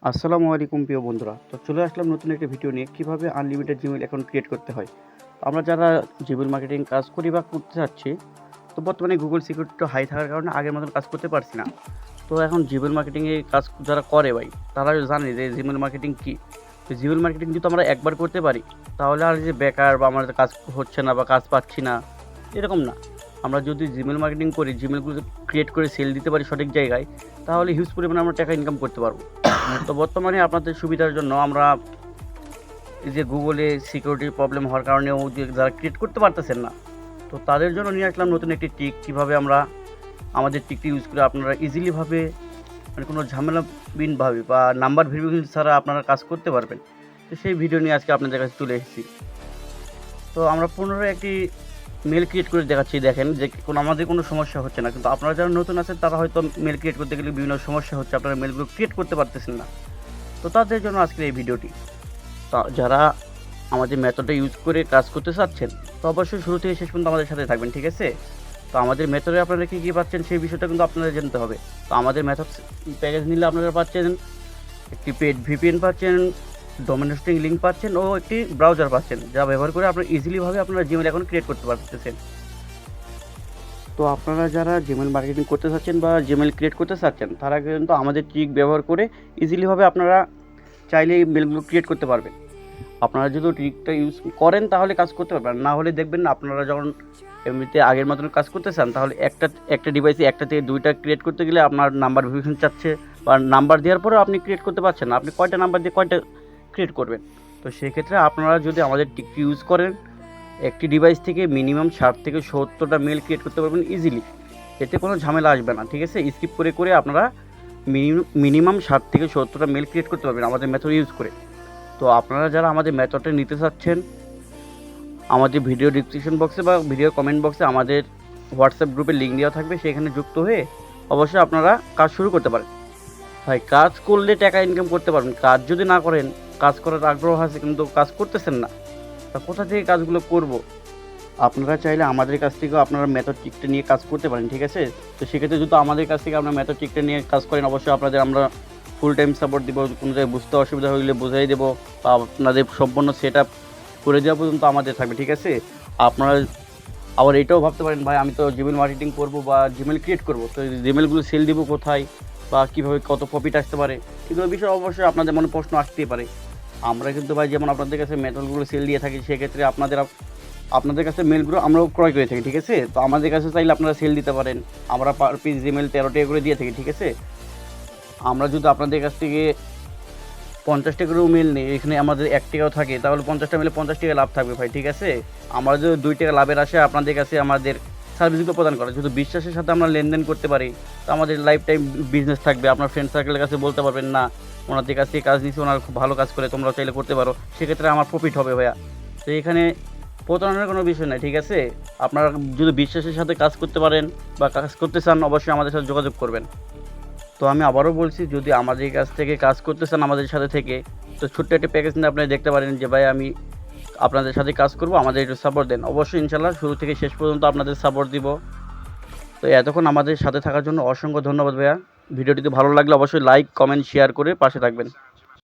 আসসালামু আলাইকুম প্রিয় বন্ধুরা। তো চলে আসলাম নতুন একটা ভিডিও নিয়ে কিভাবে আনলিমিটেড জিমেইল অ্যাকাউন্ট ক্রিয়েট করতে হয়। তো আমরা যারা জিমেইল মার্কেটিং কাজ করি বা করতে চাচ্ছি, তো বর্তমানে গুগল সিকিউরিটি হাই থাকার কারণে আগের মতন কাজ করতে পারছি না। তো এখন জিমেইল মার্কেটিংয়ে কাজ যারা করে ভাই, তারা জানে যে জিমেইল মার্কেটিং কী। তো জিমেইল মার্কেটিং যদি আমরা একবার করতে পারি, তাহলে আর যে বেকার বা আমাদের কাজ হচ্ছে না বা কাজ পাচ্ছি না, এরকম না। আমরা যদি জিমেইল মার্কেটিং করি, জিমেইলগুলো ক্রিয়েট করে সেল দিতে পারি সঠিক জায়গায়, তাহলে হিউজ পরিমাণে আমরা টাকা ইনকাম করতে পারবো। তো বর্তমানে আপনাদের সুবিধার জন্য আমরা এই যে গুগলে সিকিউরিটির প্রবলেম হওয়ার কারণেও যে যারা ক্রিয়েট করতে পারতেছেন না, তো তাদের জন্য নিয়ে আসলাম নতুন একটি ট্রিক। কীভাবে আমরা আমাদের ট্রিকটি ইউজ করে আপনারা ইজিলিভাবে, মানে কোনো ঝামেলাবিহীনভাবে বা নাম্বার ভেরিফিকেশন ছাড়া আপনারা কাজ করতে পারবেন। তো সেই ভিডিও নিয়ে আজকে আপনাদের কাছে তুলে এসেছি। তো আমরা পুনরায় একটি মেল ক্রিয়েট করে দেখাচ্ছি। দেখেন যে আমাদের কোনো সমস্যা হচ্ছে না, কিন্তু আপনারা যারা নতুন আছেন তারা হয়তো মেল ক্রিয়েট করতে গেলে বিভিন্ন সমস্যা হচ্ছে, আপনারা মেলগুলো ক্রিয়েট করতে পারতেছেন না। তো তাদের জন্য আজকের এই ভিডিওটি। তা যারা আমাদের মেথডটা ইউজ করে কাজ করতে চাচ্ছেন, তো অবশ্যই শুরু থেকে শেষ পর্যন্ত আমাদের সাথে থাকবেন, ঠিক আছে? তো আমাদের মেথডে আপনারা কী কী পাচ্ছেন সেই বিষয়টা কিন্তু আপনাদের জানতে হবে। তো আমাদের মেথড প্যাকেজ নিলে আপনারা পাচ্ছেন একটি পেড ভিপিএন পাচ্ছেন, ডোমেন হোস্টিং লিঙ্ক পাচ্ছেন ও একটি ব্রাউজার পাচ্ছেন, যা ব্যবহার করে আপনারা ইজিলিভাবে আপনারা জিমেইল অ্যাকাউন্ট ক্রিয়েট করতে পারতেছেন। তো আপনারা যারা জিমেইল মার্কেটিং করতে চাচ্ছেন বা জিমেইল ক্রিয়েট করতে চাচ্ছেন, তারা কিন্তু আমাদের ট্রিক ব্যবহার করে ইজিলিভাবে আপনারা চাইলে এই মেলগুলো ক্রিয়েট করতে পারবেন। আপনারা যদি ট্রিকটা ইউজ করেন তাহলে কাজ করতে পারবেন, না হলে দেখবেন না আপনারা যখন এমনিতে আগের মতন কাজ করতে চান, তাহলে একটা ডিভাইসে একটা থেকে দুইটা ক্রিয়েট করতে গেলে আপনার নাম্বার ভেরিফিকেশন চাচ্ছে, বা নাম্বার দেওয়ার পরেও আপনি ক্রিয়েট করতে পারছেন না। আপনি কয়টা নাম্বার দিয়ে কয়টা ক্রিয়েট করবেন? তো সেক্ষেত্রে আপনারা যদি আমাদের ট্রিকটি ইউজ করেন, একটি ডিভাইস থেকে মিনিমাম 60 থেকে 70টা মেল ক্রিয়েট করতে পারবেন ইজিলি। এতে কোনো ঝামেলা আসবে না, ঠিক আছে? স্কিপ করে করে আপনারা মিনিমাম 60 থেকে 70টা মেল ক্রিয়েট করতে পারবেন আমাদের মেথড ইউজ করে। তো আপনারা যারা আমাদের মেথডটা নিতে চাচ্ছেন, আমাদের ভিডিও ডিসক্রিপশন বক্সে বা ভিডিও কমেন্ট বক্সে আমাদের হোয়াটসঅ্যাপ গ্রুপের লিঙ্ক দেওয়া থাকবে, সেখানে যুক্ত হয়ে অবশ্যই আপনারা কাজ শুরু করতে পারেন। ভাই, কাজ করলে টাকা ইনকাম করতে পারবেন। কাজ যদি না করেন, কাজ করার আগ্রহ আছে কিন্তু কাজ করতেছেন না, তা কোথা থেকে কাজগুলো করব? আপনারা চাইলে আমাদের কাছ থেকেও আপনারা মেথড ট্রিকটা নিয়ে কাজ করতে পারেন, ঠিক আছে? তো সেক্ষেত্রে যদি আমাদের কাছ থেকে আপনারা মেথড ট্রিকটা নিয়ে কাজ করেন, অবশ্যই আপনাদের আমরা ফুল টাইম সাপোর্ট দেবো। কোনো জায়গায় বুঝতে অসুবিধা হলে বুঝাই দেবো, বা আপনাদের সম্পূর্ণ সেট আপ করে দেওয়া পর্যন্ত আমাদের থাকবে, ঠিক আছে? আপনারা আবার এটাও ভাবতে পারেন, ভাই আমি তো জিমেইল মার্কেটিং করব বা জিমেইল ক্রিয়েট করব, তো জিমেইলগুলো সেল দিব কোথায় বা কীভাবে কত প্রফিট আসতে পারে, কিন্তু ওই বিষয়ে অবশ্যই আপনাদের মনে প্রশ্ন আসতেই পারে। আমরা কিন্তু ভাই যেমন আপনাদের কাছে মেথডগুলো সেল দিয়ে থাকি, সেক্ষেত্রে আপনাদের কাছে মেলগুলো আমরাও ক্রয় করে থাকি, ঠিক আছে? তো আমাদের কাছে চাইলে আপনারা সেল দিতে পারেন। আমরা পার পিস জিমেইল 13 টাকা করে দিয়ে থাকি, ঠিক আছে? আমরা যদি আপনাদের কাছ থেকে 50 টাকারও মেল নেই, এখানে আমাদের 1 টাকাও থাকে, তাহলে 50টা মেলে 50 টাকা লাভ থাকবে ভাই, ঠিক আছে? আমরা যদি 2 টাকা লাভের আসে আপনাদের কাছে আমাদের সার্ভিসগুলো প্রদান করা, যদি বিশ্বাসের সাথে আমরা লেনদেন করতে পারি, তো আমাদের লাইফ টাইম বিজনেস থাকবে। আপনার ফ্রেন্ড সার্কেলের কাছে বলতে পারবেন, না ওনাদের কাছ থেকে কাজ নিচ্ছি, ওনারা খুব ভালো কাজ করে, তোমরা চাইলে করতে পারো, সেক্ষেত্রে আমার প্রফিট হবে ভাইয়া। তো এখানে প্রতারণার কোনো বিষয় নাই, ঠিক আছে? আপনারা যদি বিশ্বাসের সাথে কাজ করতে পারেন বা কাজ করতে চান, অবশ্যই আমাদের সাথে যোগাযোগ করবেন। তো আমি আবারও বলছি, যদি আমাদের কাছ থেকে কাজ করতে চান আমাদের সাথে থেকে, তো ছোট্ট একটা প্যাকেজ নিয়ে আপনারা দেখতে পারেন যে ভাই আমি আপনাদের সাথে কাজ করব, আমাদের একটু সাপোর্ট দেন। অবশ্যই ইনশাল্লাহ শুরু থেকে শেষ পর্যন্ত আপনাদের সাপোর্ট দিব। তো এতক্ষণ আমাদের সাথে থাকার জন্য অসংখ্য ধন্যবাদ ভাইয়া। ভিডিওটিতে ভালো লাগলে অবশ্যই লাইক, কমেন্ট, শেয়ার করে পাশে থাকবেন।